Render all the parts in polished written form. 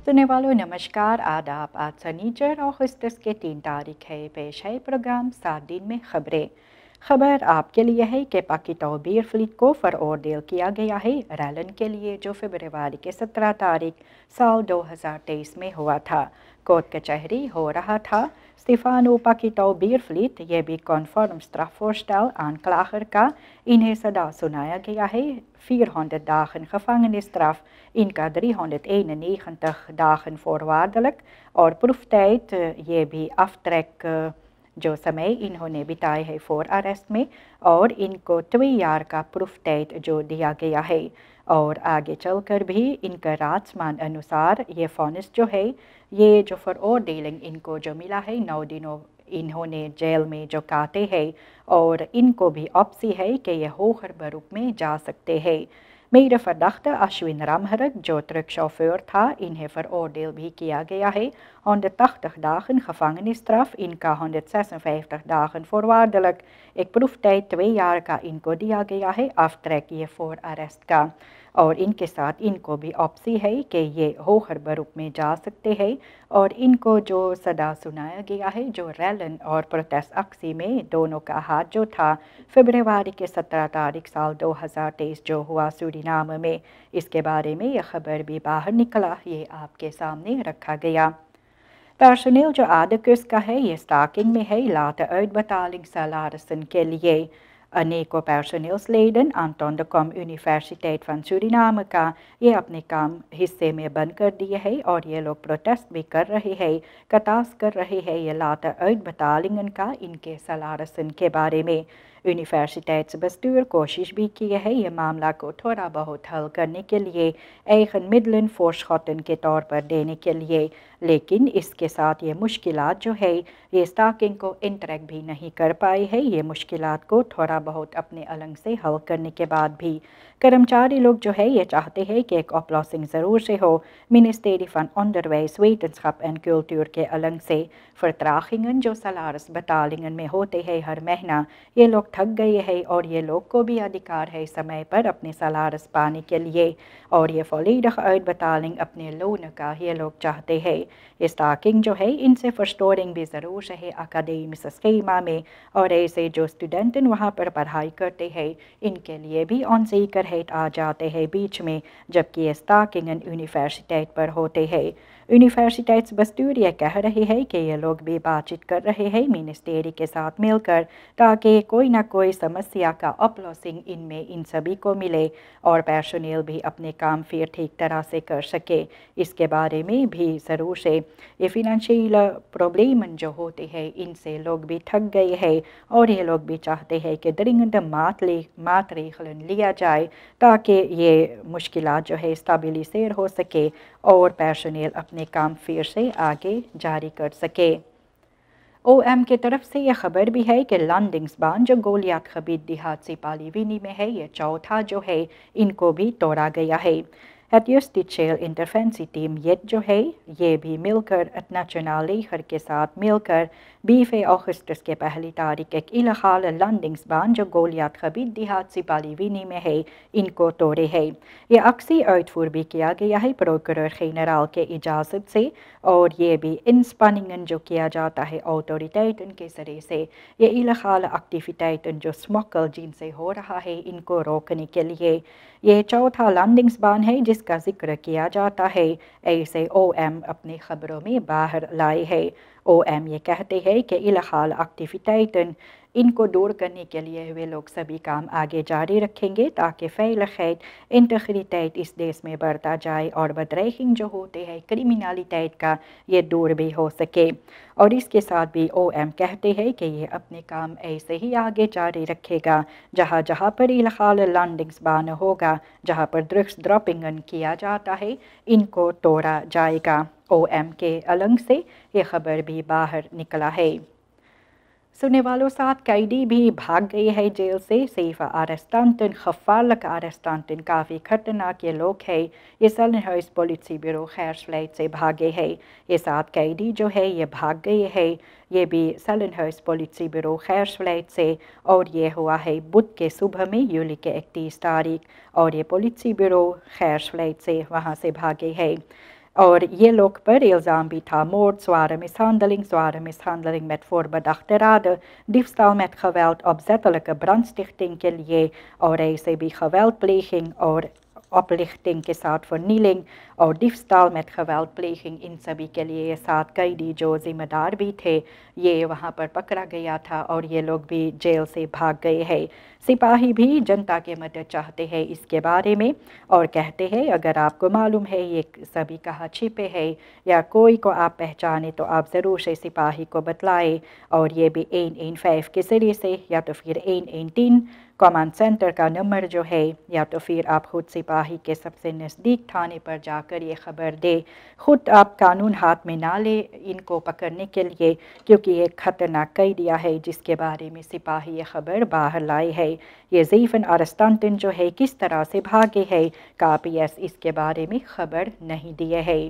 सुनने वालों नमस्कार, आदाब। आज सनीचर अगस्त के 3 तारीख है। पेश है प्रोग्राम 7 दिन में खबरें। खबर आपके लिए है कि पाकि तौबीर फ्लीट को फरओर्डेल किया गया है रैलन के लिए, जो फरवरी के 17 तारीख साल 2023 में हुआ था। कोर्ट कचहरी हो रहा था। स्टीफानो पाकि तौबीर फ्लीट ये भी कॉन्फर्म स्ट्राफोर्स्टल आनक्लागर का इन्हें सदा सुनाया गया है 400 dagen gevangenisstraf in ka 391 dagen voorwaardelijk और proeftijd ये भी aftrek जो समय इन्होंने बिताए है फॉर अरेस्ट में, और इनको 2 ईयर का प्रूफ टाइड जो दिया गया है। और आगे चलकर भी इनका राजमान अनुसार ये फोनिस जो है, ये जो फरओर्डेलिंग इनको जो मिला है 9 दिनों इन्होंने जेल में जो काटे हैं, और इनको भी ऑप्सी है कि ये होकर बरूप में जा सकते हैं। मेरे verdachte अश्विन रामहरक जो ट्रक शोफर था, इन्हें फरओर्डेल भी किया गया है 180 dagen gevangenisstraf, इनका 156 dagen voorwaardelijk। एक प्रूफ टाइड 2 ईयर का इनको दिया गया है आफ्ट्रैक ये फॉर अरेस्ट का, और इनके साथ इनको भी ऑप्सी है कि ये होकर बरूप में जा सकते हैं। और इनको जो सदा सुनाया गया है जो रैलन और प्रोटेस्ट अक्सी में दोनों का हाथ जो था फरवरी के 17 तारीख साल 2023 जो हुआ सूरीनाम में, इसके बारे में यह खबर भी बाहर निकला, ये आपके सामने रखा गया। पर्सनल जो आदकर्स का है ये स्टाकिंग में है later uitbetaling salarissen के लिए। अनेकों personeelsleden aan de Com Universiteit van Suriname का ये अपने काम हिस्से में बंद कर दिए हैं, और ये लोग प्रोटेस्ट भी कर रहे हैं, कतास कर रहे हैं ये later uitbetalingen का इनके salarissen के बारे में। universiteitsbestuur कोशिश भी की है ये मामला को थोड़ा बहुत हल करने के लिए eigen middelen voorschotten के तौर पर देने के लिए, लेकिन इसके साथ ये मुश्किलात जो है ये स्टाकिंग को इंटरेक्ट भी नहीं कर पाए हैं। ये मुश्किलात को थोड़ा बहुत अपने अलग से हल करने के बाद भी कर्मचारी लोग जो है ये चाहते हैं कि एक oplossing ज़रूर से हो Ministerie van Onderwijs, Wetenschap en Cultuur के अलग से। vertragingen जो salarisbetalingen में होते हैं हर महीना, ये लोग थक गए हैं, और ये लोग को भी अधिकार है समय पर अपने salaris पाने के लिए, और ये volledige uitbetaling अपने लोन का ये लोग चाहते हैं। ये स्टाकिंग जो है इनसे फर्स्टोरिंग भी ज़रूर है अकाडेमिक स्कीमा में, और ऐसे जो स्टूडेंट वहाँ पर पढ़ाई करते हैं इनके लिए भी onzekerheid आ जाते हैं बीच में, जबकि ये स्टाकिंग यूनिवर्सिटेट पर होते हैं। यूनिवर्सिटेट्सbestuur ये कह रहे हैं कि ये लोग भी बातचीत कर रहे हैं मिनिस्ट्री के साथ मिलकर, ताकि कोई ना कोई समस्या का oplossing इनमें इन सभी को मिले, और पर्सनल भी अपने काम फिर ठीक तरह से कर सके। इसके बारे में भी ज़रूर से ये फिनंशियल प्रॉब्लम जो होते हैं इनसे लोग भी थक गए हैं, और ये लोग भी चाहते हैं कि dringend maatregelen लिया जाए ताकि ये मुश्किलात जो है स्टेबलाइज़ हो सके और पर्सनल अपने काम फिर से आगे जारी कर सके। OM की तरफ से यह खबर भी है कि लैंडिंग्सबान जो गोलियात खबीर देहात से पालीवीनी में है, ये चौथा जो है इनको भी तोड़ा गया है। Het Justitieel Interventieteam येट जो है ये भी मिलकर नेशनल लेगर के साथ मिलकर 20 अगस्त के पहली तारीख एक इलाहाल लैंडिंग्सबान जो गोलियात खबीर देहात से पालीवीनी में है इनको तोड़े है। ये अक्सी uitvoer भी किया गया है प्रोकुरर जनरल के इजाज़त से, और ये भी इंस्पनिंगन जो किया जाता है ऑटोरिटेटन के ज़रिए से ये इलाहाल एक्टिविटेटन जो स्मगल जिनसे हो रहा है इनको रोकने के लिए। ये चौथा लैंडिंग्सबान है जिसका जिक्र किया जाता है, ऐसे OM अपनी खबरों में बाहर लाए है। OM ये कहते हैं कि इलाहाल एक्टिविटेटन इनको दूर करने के लिए वे लोग सभी काम आगे जारी रखेंगे ताकि veiligheid, इंटीग्रिटेट इस देश में बढ़ता जाए, और bedreiging जो होते हैं क्रिमिनलिटेट का ये दूर भी हो सके। और इसके साथ भी OM कहते हैं कि ये अपने काम ऐसे ही आगे जारी रखेगा, जहाँ जहाँ पर इलाहाल लैंडिंग्सबान होगा, जहाँ पर ड्रग्स ड्रॉपिंगन किया जाता है इनको तोड़ा जाएगा। OM के अलग से ये खबर भी बाहर निकला है। सुनने वालों, 7 कैदी भी भाग गए हैं जेल से। सेफ arrestanten, gevaarlijke arrestanten, काफ़ी खतरनाक ये लोग हैं। ये सलनहुइस politiebureau Gersvleit से भागे हैं। ये 7 कैदी जो है ये भाग गए हैं, ये भी सलनहुइस politiebureau Gersvleit से, और ये हुआ है बुध के सुबह में यूली के 31 तारीख, और ये politiebureau Gersvleit से वहाँ से भागे हैं। اور یہ لوگ پر الزام بھی تھا moord, zware mishandeling met voorbedachte raden, diefstal met geweld, opzettelijke brandstichtening کے لیے اور ایسے بھی geweldpleging اور oplichting کے ساتھ vernieling اور diefstal met geweldpleging ان سبھی کے لیے یہ 7 قیدی جو ذمہ دار بھی تھے یہ وہاں پر پکڑا گیا تھا اور یہ لوگ بھی جیل سے بھاگ گئے ہیں۔ سپاہی بھی جنتا کے مدد چاہتے ہیں اس کے بارے میں اور کہتے ہیں اگر آپ کو معلوم ہے یہ سبھی کہاں چھپے ہیں یا کوئی کو آپ پہچانے تو آپ ضرور سے سپاہی کو بتلائیں اور یہ بھی 115 کے ذریعے سے یا تو پھر 118 کمانڈ سینٹر کا نمبر جو ہے یا تو پھر آپ خود سپاہی کے سب سے نزدیک تھانے پر جا کر یہ خبر دے۔ خود آپ قانون ہاتھ میں نہ لیں ان کو پکڑنے کے لیے کیونکہ یہ خطرناک قیدیہ ہے جس کے بارے میں سپاہی یہ خبر باہر لائے ہے۔ یہ زیفن ارستانتن جو ہے کس طرح سے بھاگے ہے کاپیس اس کے بارے میں خبر نہیں دیے ہے۔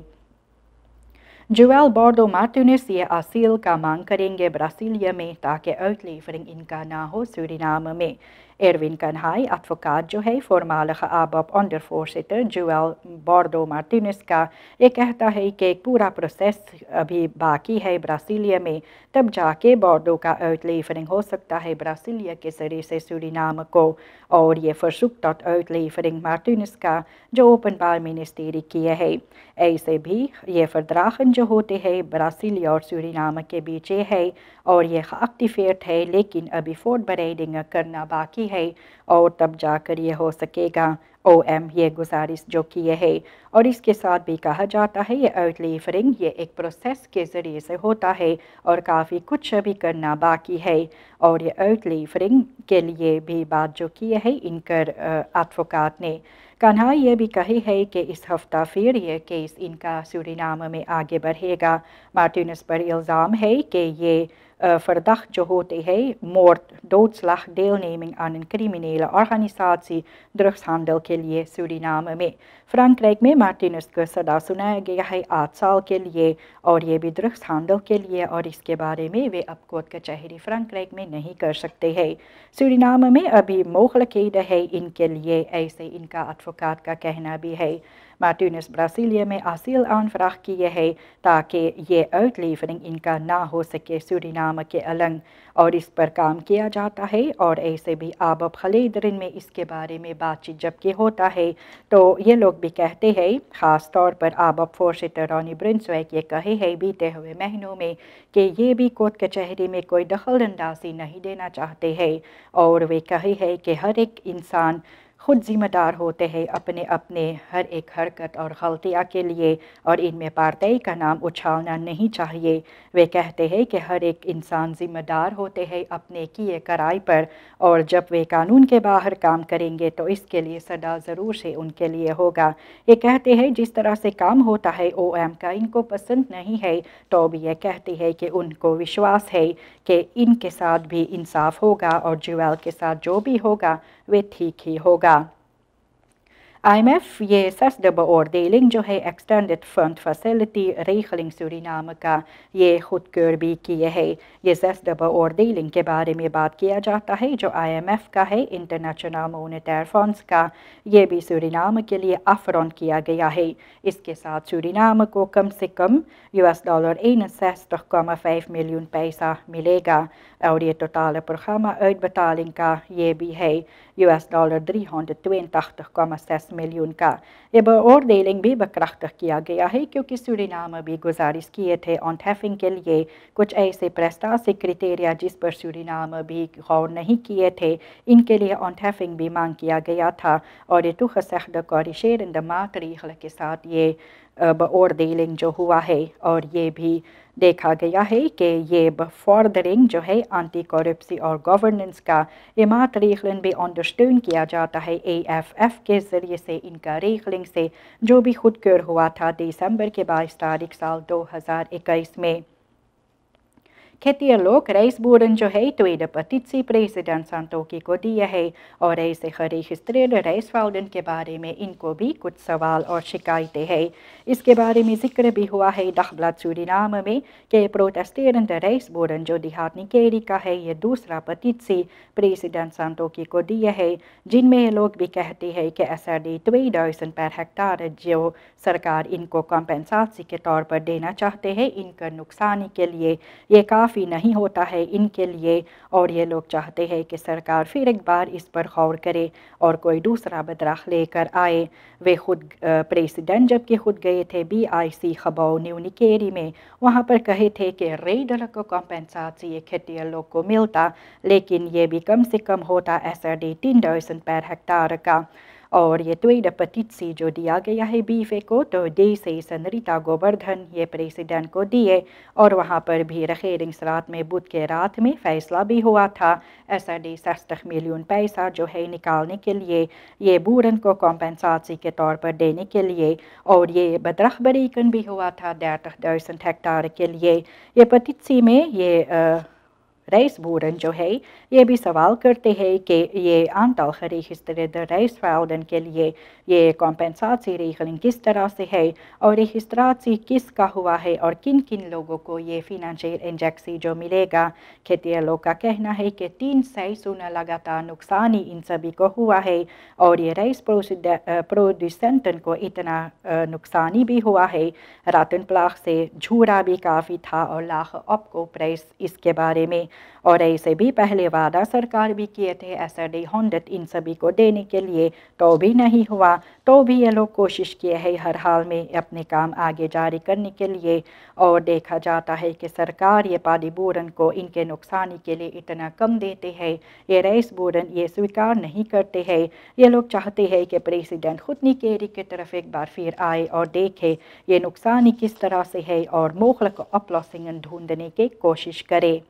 جویل بارڈو مارٹینز یہ اسیل کا مانگ کریں گے برازیلیا میں تاکہ uitlevering ان کا نہ ہو سورینام میں۔ ایروین کنہائی ایڈوکیٹ جو ہے voormalige ABAP ondervoorzitter جویل بارڈو مارٹینز کا یہ کہتا ہے کہ ایک پورا پروسیس ابھی باقی ہے برازیلیا میں تب جا کے بارڈو کا uitlevering ہو سکتا ہے برازیلیا کے ذریعے سے سورینام کو اور یہ versucht tot uitlevering مارٹینز کا جو اوپن بار منسٹری کیے ہے۔ ایسے بھی یہ verdragen جو ہوتے ہیں برازیلیا اور سورینام کے بیچ ہے اور یہ ایکٹیویٹ ہے لیکن ابھی voorbereiding کرنا باقی ہے اور تب جا کر یہ ہو سکے گا۔ OM یہ گزارش جو کیے ہے اور اس کے ساتھ بھی کہا جاتا ہے یہ uitlevering یہ ایک پروسیس کے ذریعے سے ہوتا ہے اور کافی کچھ ابھی کرنا باقی ہے اور یہ uitlevering کے لیے بھی بات جو کیے ہے انکر ایڈوکیٹ نے۔ کنہائی یہ بھی کہی ہے کہ اس ہفتہ پھر یہ کیس ان کا سورینام میں آگے بڑھے گا۔ مارٹینز پر الزام ہے کہ یہ verdacht جو ہوتے ہیں moord, doodslag, deelneming aan een criminele organisatie, drugshandel کے لیے سورینام میں۔ فرانکریک میں مارٹینز کو سزا سنایا گیا ہے 8 سال کے لیے اور یہ بھی ڈرگس ہینڈل کے لیے اور اس کے بارے میں وہ اب کورٹ کچہری فرانکریک میں نہیں کر سکتے ہیں۔ سورینام میں ابھی موخلقید ہے ان کے لیے ایسے ان کا ایڈوکیٹ کا کہنا بھی ہے۔ مارٹینز برازیلیا میں اسیل انفراغ کیے ہے تاکہ یہ uitlevering ان کا نہ ہو سکے سورینام کے النگ اور اس پر کام کیا جاتا ہے اور ایسے بھی ABAP خلیدرین میں اس کے بارے میں بات چیت جب کہ ہوتا ہے تو یہ لوگ بھی کہتے ہیں خاص طور پر ABAP فورسٹر رونی برنسویک یہ کہے ہے بیتے ہوئے مہینوں میں کہ یہ بھی کورٹ کچہری میں کوئی دخل اندازی نہیں دینا چاہتے ہیں اور وہ کہے ہے کہ ہر ایک انسان خود ذمہ دار ہوتے ہیں اپنے اپنے ہر ایک حرکت اور غلطیاں کے لیے اور ان میں پارٹائی کا نام اچھالنا نہیں چاہیے۔ وہ کہتے ہیں کہ ہر ایک انسان ذمہ دار ہوتے ہیں اپنے کیے کرائی پر اور جب وہ قانون کے باہر کام کریں گے تو اس کے لیے سزا ضرور سے ان کے لیے ہوگا۔ یہ کہتے ہیں جس طرح سے کام ہوتا ہے OM کا ان کو پسند نہیں ہے تو بھی یہ کہتی ہے کہ ان کو وشواس ہے کہ ان کے ساتھ بھی انصاف ہوگا اور جویل کے ساتھ جو بھی ہوگا وہ ٹھیک ہی ہوگا۔ IMF یہ zesde beoordeling جو ہے ایکسٹینڈڈ فنڈ فیسلٹی ریگلنگ سورینام کا یہ خود کر بھی کیے ہے۔ یہ zesde beoordeling کے بارے میں بات کیا جاتا ہے جو IMF کا ہے انٹرنیشنل مونیٹری فنڈز کا یہ بھی سورینام کے لیے افرون کیا گیا ہے۔ اس کے ساتھ سورینام کو کم سے کم $61,5 ملین پیسہ ملے گا اور یہ ٹوٹال پروگرامہ uitbetaling کا یہ بھی ہے $382,6 ملین کا۔ یہ beoordeling بھی بکرختہ کیا گیا ہے کیونکہ سورینام بھی گزارش کیے تھے ontheffing کے لیے کچھ ایسے پریسٹاسی کرائٹیریا جس پر سورینام بھی غور نہیں کیے تھے ان کے لیے ontheffing بھی مانگ کیا گیا تھا اور یہ toegezegde corrigerende maatregelen کے ساتھ یہ beoordeling جو ہوا ہے اور یہ بھی دیکھا گیا ہے کہ یہ بفوردرنگ جو ہے انٹی کرپسی اور گورننس کا یہ maatregelen بھی انڈرسٹینڈ کیا جاتا ہے AFF کے ذریعے سے ان کا ریگلنگ سے جو بھی خود کر ہوا تھا دسمبر کے 22 تاریخ سال 2021 میں۔ Ketialog reisboeren jo hei tweede petitie president Santokhi को दी है और ऐसे registrerade reisvelden के बारे में इनको भी कुछ सवाल और शिकायतें हैं। इसके बारे में जिक्र भी हुआ है दखबलात सूरीनाम में कि प्रोटेस्टेरende reisboeren जो देहात निकेरी का है ये दूसरा petitie president Santokhi को दी है जिनमें ये लोग भी कहते हैं कि SRD 2000 per hectare जो सरकार इनको कॉम्पेंसासी के तौर पर देना चाहते हैं इनका नुकसानी के लिए ये काफ़ी नहीं होता है इनके लिए और ये लोग चाहते हैं कि सरकार फिर एक बार इस पर गौर करे और कोई दूसरा बदराख लेकर आए। वे खुद प्रेसिडेंट जबकि खुद गए थे BIC खबाओ न्यूनिकेरी में वहाँ पर कहे थे कि रेडर को कॉम्पेंसासी ये खेती लोग को मिलता लेकिन ये भी कम से कम होता SRD 3000 per hectare का। और ये tweede petitie जो दिया गया है बीफे को तो DC Senrita Govardhan ये प्रेसिडेंट को दिए और वहाँ पर भी regeringsraad में बुध के रात में फैसला भी हुआ था SRD 60 मिलियन पैसा जो है निकालने के लिए ये बूरन को कॉम्पेंसासी के तौर पर देने के लिए और ये बदरख बरीकन भी हुआ था 30.000 हेक्टार के लिए। ये petitie में ये reisboeren जो है ये भी सवाल करते हैं कि ये aantal geregistreerde reisvelden के लिए ये compensatieregeling किस तरह से है और registratie किसका हुआ है और किन किन लोगों को ये financial injectie जो मिलेगा। खेतिहरों का कहना है कि 3 seizoenen लगातार नुकसानी इन सभी को हुआ है और ये reisproducenten को इतना नुकसानी भी हुआ है। रातनप्लाग से झूरा भी काफ़ी था और लाख आपको प्राइस इसके बारे में और ऐसे भी पहले वादा सरकार भी किए थे SRD 100 इन सभी को देने के लिए तो भी नहीं हुआ तो भी ये लोग कोशिश किए हैं हर हाल में अपने काम आगे जारी करने के लिए और देखा जाता है कि सरकार ये पादीबूरन को इनके नुकसानी के लिए इतना कम देते हैं ये reisboeren ये स्वीकार नहीं करते हैं। ये लोग चाहते हैं कि प्रेसिडेंट खुद निकेरी की तरफ एक बार फिर आए और देखे ये नुकसानी किस तरह से है और mogelijke oplossingen ढूंढने की कोशिश करे।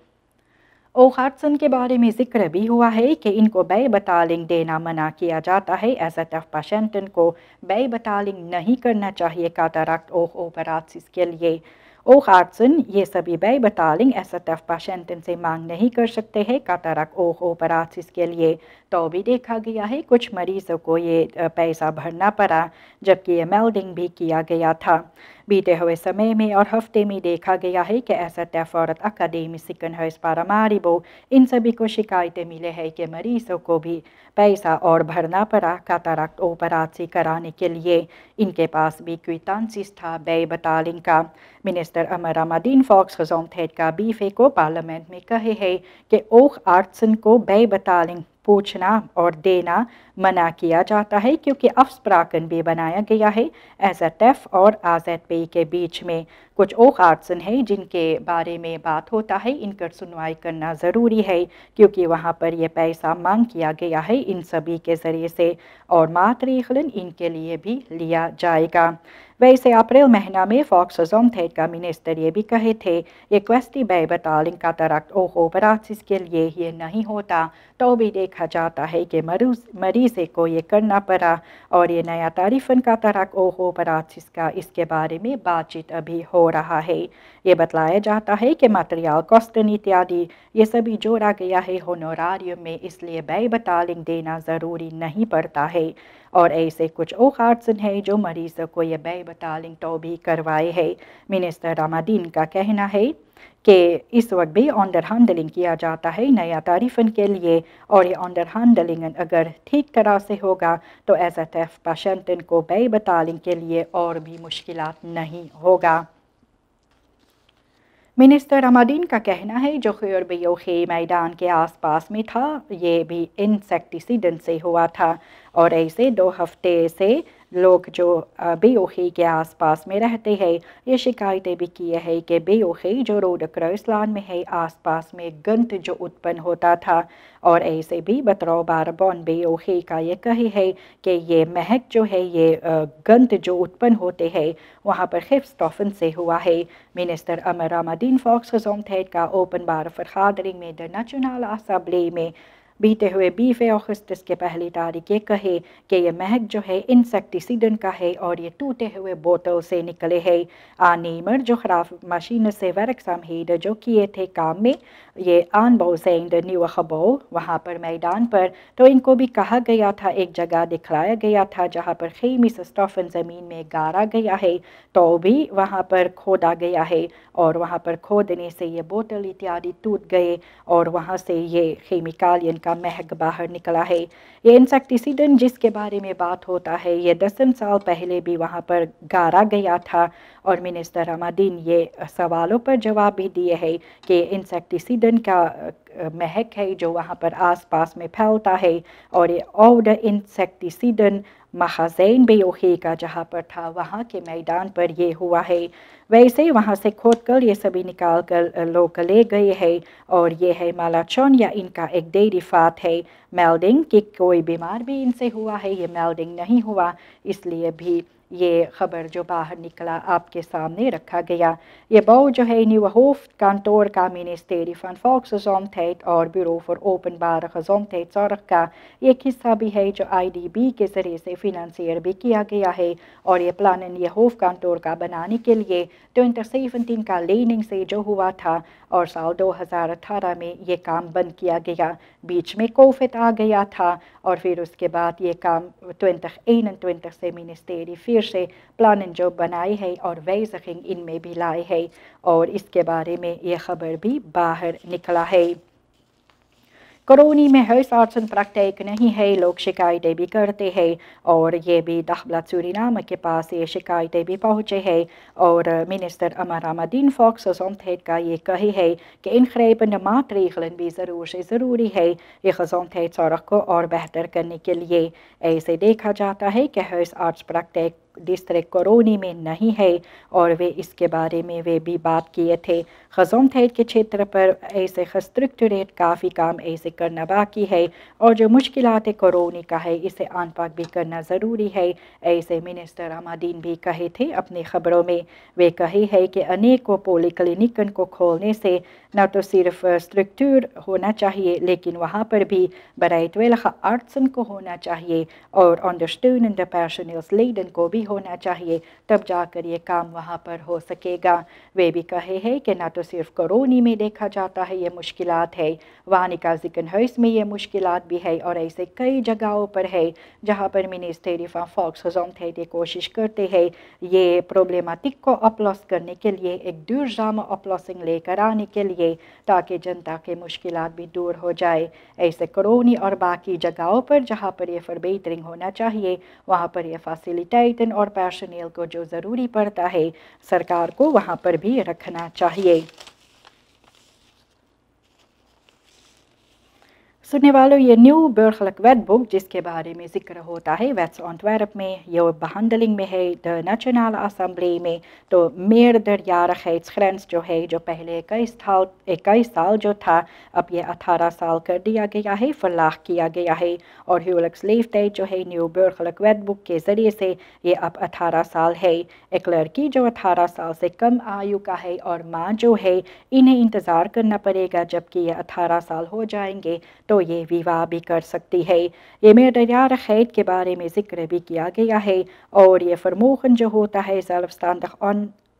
ओगार्सन के बारे में जिक्र भी हुआ है कि इनको bijbetaling देना मना किया जाता है। SFF patiënten को bijbetaling नहीं करना चाहिए कैटरैक्ट ओपरेशंस के लिए। ओगार्सन ये सभी bijbetaling SFF patiënten से मांग नहीं कर सकते हैं कैटरैक्ट ओपरेशंस के लिए तो भी देखा गया है कुछ मरीजों को ये पैसा भरना पड़ा जबकि ये मेल्डिंग भी किया गया था। बीते हुए समय में और हफ्ते में देखा गया है कि SFF और अकादमी सिकनहर्स पारामारिबो इन सभी को शिकायतें मिले हैं कि मरीजों को भी पैसा और भरना पड़ा कैटरैक्ट ओपरेशन कराने के लिए। इनके पास भी क्विटांसिस था bijbetaling का। मिनिस्टर Ahmad Fox gezondheid का बीफे को पार्लियामेंट में कहे है कि oogartsen को bijbetaling पूछना और देना मना किया जाता है क्योंकि afspraken भी बनाया गया है SFF और AZP के बीच में। कुछ oogartsen है जिनके बारे में बात होता है इनकर सुनवाई करना ज़रूरी है क्योंकि वहाँ पर ये पैसा मांग किया गया है इन सभी के ज़रिए से और maatregelen इनके लिए भी लिया जाएगा। वैसे अप्रैल महीना में फॉक्स gezondheid का मिनिस्टर ये भी कहे थे ये क्वेस्टी bijbetaling कैटरैक्ट ओपरेशंस के लिए ये नहीं होता तो भी देखा जाता है कि मरीज़ को ये करना पड़ा और ये नया तारीफन कैटरैक्ट ओपरेशंस का इसके बारे में बातचीत अभी हो रहा है। ये बतलाया जाता है कि मटेरियल कॉस्टन इत्यादि ये सभी जोड़ा गया है होनोरारियम में इसलिए bijbetaling देना ज़रूरी नहीं पड़ता है और ऐसे कुछ oogartsen है जो मरीज़ों को ये bijbetaling तो भी करवाए है। मिनिस्टर Ramadin का कहना है कि इस वक्त भी onderhandeling किया जाता है नया तारीफन के लिए और ये onderhandeling अगर ठीक तरह से होगा तो SFF patiënten को bijbetaling के लिए और भी मुश्किलात नहीं होगा। मिनिस्टर Ramadin का कहना है जो खैर मैदान के आसपास में था ये भी इंसेक्टिसिडेंट से हुआ था और ऐसे 2 हफ्ते से लोग जो बेओखी के आसपास में रहते हैं ये शिकायतें भी किए हैं कि बेओखी जो रोड क्रॉसलैंड में है आसपास में गंध जो उत्पन्न होता था और ऐसे भी बतरौ बारबॉन बेओखी का ये कहे है कि ये महक जो है ये गंध जो उत्पन्न होते हैं वहाँ पर Gifstoffen से हुआ है। मिनिस्टर Ahmad Fox gezondheid का ओपनबार vergadering में द नेशनल असेंबली में बीते हुए 20 अगस्त के पहली तारीख ये कहे कि ये महक जो है इंसेक्टिसिडन का है और ये टूटे हुए बोतल से निकले है। नीमर जो खराब मशीन से werkzaam जो किए थे काम में ये aanbouw zijn de nieuwe gebouw वहाँ पर मैदान पर, तो इनको भी कहा गया था, एक जगह दिखलाया गया था जहाँ पर खीमिस स्टफन ज़मीन में गाड़ा गया है, तो भी वहाँ पर खोदा गया है और वहाँ पर खोदने से ये बोतल इत्यादि टूट गए और वहाँ से ये केमिकलियन का महक बाहर निकला है। ये इंसेक्टिसिडन जिसके बारे में बात होता है ये 10 साल पहले भी वहाँ पर गाड़ा गया था और मिनिस्टर अहमदीन ये सवालों पर जवाब भी दिए है कि इंसेक्टिसिडन का महक है जो वहाँ पर आसपास में फैलता है और ये और इंसेक्टिसिडन महाजैन बेयोही का जहाँ पर था वहाँ के मैदान पर ये हुआ है। वैसे वहाँ से खोद कर ये सभी निकाल कर लोग ले गए हैं और ये है मालाचौन या इनका एक डेयरी फार्म है। मेल्डिंग कि कोई बीमार भी इनसे हुआ है ये मेल्डिंग नहीं हुआ, इसलिए भी ये खबर जो बाहर निकला आपके सामने रखा गया। ये बो जो है nieuwe hoofdkantoor का ministerie van Volksgezondheid और ब्यूरो फॉर ओपनबार gezondheidszorg का एक हिस्सा भी है जो IDB के ज़रिए से फिनंसियर भी किया गया है और ये प्लान ये होफकांटोर का बनाने के लिए 2017 का लेनिंग से जो हुआ था और साल 2018 में ये काम बंद किया गया, बीच में कोविड आ गया था और फिर उसके बाद ये काम 2021 से मिनिस्टेरी फिर से प्लान जो बनाई है और wijziging इनमें भी लाई है और इसके बारे में ये खबर भी बाहर निकला है। कॉलोनी में huisartsenpraktijk नहीं है, लोग शिकायतें भी करते हैं और ये भी Dagblad Suriname के पास ये शिकायतें भी पहुँचे हैं और मिनिस्टर अमर अहमदीन Volksgezondheid का ये कही है कि ingrijpende maatregelen भी ज़रूरी है ये gezondheidszorg को और बेहतर करने के लिए। ऐसे देखा जाता है कि huisartspraktijk डिस्ट्रिक्ट कॉलोनी में नहीं है और वे इसके बारे में वे भी बात किए थे। gezondheid के क्षेत्र पर ऐसे स्ट्रक्चरेट काफ़ी काम ऐसे करना बाकी है और जो मुश्किलात कॉलोनी का है इसे आनपाक भी करना ज़रूरी है, ऐसे मिनिस्टर अहमदीन भी कहे थे अपनी खबरों में। वे कहे है कि अनेकों पॉलीक्लिनिकन को खोलने से न तो सिर्फ स्ट्रक्चर होना चाहिए लेकिन वहाँ पर भी bereidwillige artsen को होना चाहिए और ondersteunende personeelsleden को भी होना चाहिए, तब जाकर ये काम वहाँ पर हो सकेगा। वे भी कहे हैं कि न तो सिर्फ कॉलोनी में देखा जाता है ये मुश्किलात है, वानिका ज़िकनहुइस में ये मुश्किलात भी है और ऐसे कई जगहों पर है जहाँ पर मिनिस्ट्री van Volksgezondheid ये कोशिश करते हैं ये प्रॉब्लमेटिक को अपलॉस करने के लिए एक duurzame oplossing लेकर आने के लिए ताकि जनता के मुश्किलात भी दूर हो जाए। ऐसे कॉलोनी और बाकी जगहों पर जहाँ पर ये फॉरबेटरिंग होना चाहिए वहाँ पर ये फैसिलिटेशन और पर्सनल को जो ज़रूरी पड़ता है सरकार को वहाँ पर भी रखना चाहिए। सुनने वालों ये न्यू burgerlijk wetboek जिसके बारे में ज़िक्र होता है wetsontwerp में ये behandeling में है द नेशनल असम्बली में, तो meerderjarigheidsgrens जो है जो पहले 21 साल जो था अब ये 18 साल कर दिया गया है, फलाह किया गया है और huwelijksleeftijd जो है न्यू burgerlijk wetboek के ज़रिए से ये अब 18 साल है। एक लड़की जो 18 साल से कम आयु का है और माँ जो है इन्हें इंतज़ार करना पड़ेगा जबकि ये 18 साल हो जाएंगे तो ये विवाह भी कर सकती है। ये meerderjarigheid के बारे में ज़िक्र भी किया गया है और ये vermogen जो होता है zelfstandig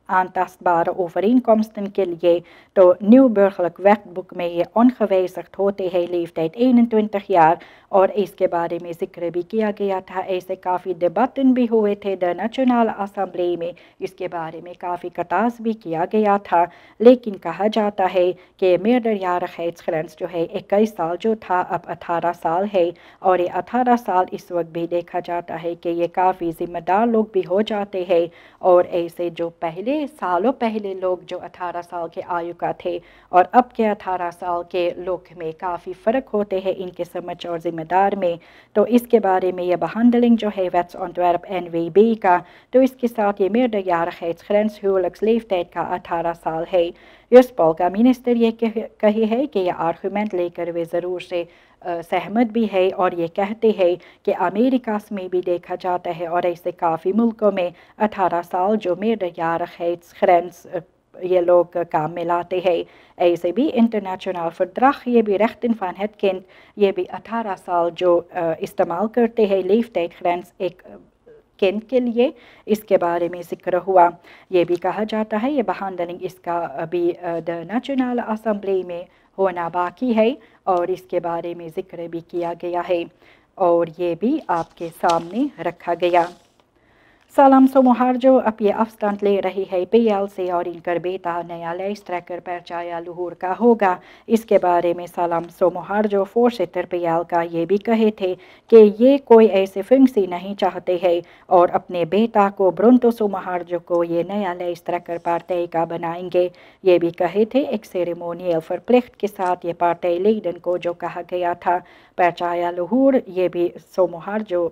aantastbare overeenkomsten के लिए, तो न्यू burgerlijk wetboek में ये ongewijzigd होते हैं leeftijd 21 jaar और इसके बारे में ज़िक्र भी किया गया था। ऐसे काफ़ी डिबेटन भी हुए थे द नेशनल असम्बली में, इसके बारे में काफ़ी कटास भी किया गया था, लेकिन कहा जाता है कि meerderjarigheidsgrens जो है 21 साल जो था अब 18 साल है और ये 18 साल इस वक्त भी देखा जाता है कि ये काफ़ी ज़िम्मेदार लोग भी हो जाते हैं और ऐसे जो सालों पहले लोग जो 18 साल के आयु का थे और अब के 18 साल के लोग में काफ़ी फ़र्क होते हैं इनके समझ और ज़िम्मेदार में। तो इसके बारे में ये behandeling जो है wetsontwerp NWB का, तो इसके साथ ये meerderjarigheidsgrens huwelijksleeftijd का 18 साल है। Juspal का मिनिस्टर ये कही है कि यह आर्गूमेंट लेकर वे ज़रूर से सहमत भी है और ये कहते हैं कि अमेरिका में भी देखा जाता है और ऐसे काफ़ी मुल्कों में 18 साल जो meerderjarigheidsgrens یہ لوگ کام میں لاتے ہیں۔ ایسے بھی انٹرنیشنل فرdrag یہ بھی rechten van het kind یہ بھی 18 سال جو استعمال کرتے ہیں leeftijdsgrens ایک کینٹ کے لیے، اس کے بارے میں ذکر ہوا۔ یہ بھی کہا جاتا ہے یہ behandeling اس کا ابھی نیشنل اسمبلی میں ہونا باقی ہے اور اس کے بارے میں ذکر بھی کیا گیا ہے اور یہ بھی آپ کے سامنے رکھا گیا۔ سالم سموہار جو اب یہ افستانڈ لے رہی ہے پی ایل سے اور ان کر بیٹا نیا لیسٹریکر پرچایا لہور کا ہوگا، اس کے بارے میں سالم سموہار جو فورسٹر پی ایل کا یہ بھی کہے تھے کہ یہ کوئی ایسے فنکسی نہیں چاہتے ہیں اور اپنے بیٹا کو برونٹو سموہار جو کو یہ نیا لیسٹریکر پارٹی کا بنائیں گے۔ یہ بھی کہے تھے ایک سیریمونیل فرپلکٹ کے ساتھ یہ پارٹی لیڈن کو جو کہا گیا تھا پرچایا لہور، یہ بھی سموہار جو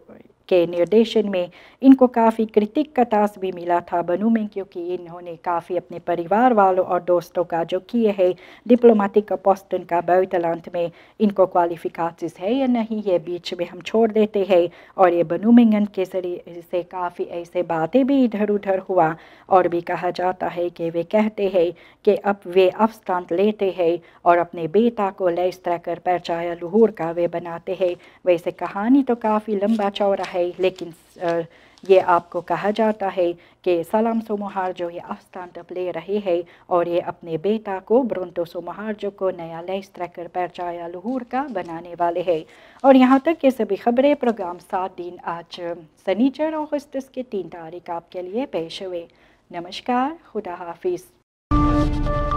کے نردیشن میں ان کو کافی کرٹک کا ٹاس بھی ملا تھا بنومنگ، کیونکہ انہوں نے کافی اپنے پریوار والوں اور دوستوں کا جو کیے ہے ڈپلومیٹک پوسٹن کا بیوٹلانٹ میں ان کو کوالیفیکاتس ہے یا نہیں یہ بیچ میں ہم چھوڑ دیتے ہیں، اور یہ بنومنگن کے ذریعے سے کافی ایسے باتیں بھی ادھر ادھر ہوا اور بھی کہا جاتا ہے کہ وہ کہتے ہیں کہ اب وہ افستانڈ لیتے ہیں اور اپنے بیٹا کو لیسٹریکر پرچایا لہور کا وہ بناتے ہیں۔ ویسے کہانی تو کافی لمبا چوڑا ہے لیکن یہ آپ کو کہا جاتا ہے کہ سالم سموہار جو یہ افستانڈ اب لے رہے ہیں اور یہ اپنے بیٹا کو برونٹو سموہار جو کو نیا لیسٹریکر پرچایا لہور کا بنانے والے ہیں۔ اور یہاں تک یہ سبھی خبریں پروگرام 7 دن آج سنیچر اگست کے 3 تاریخ آپ کے لیے پیش ہوئے۔ نمسکار، خدا حافظ۔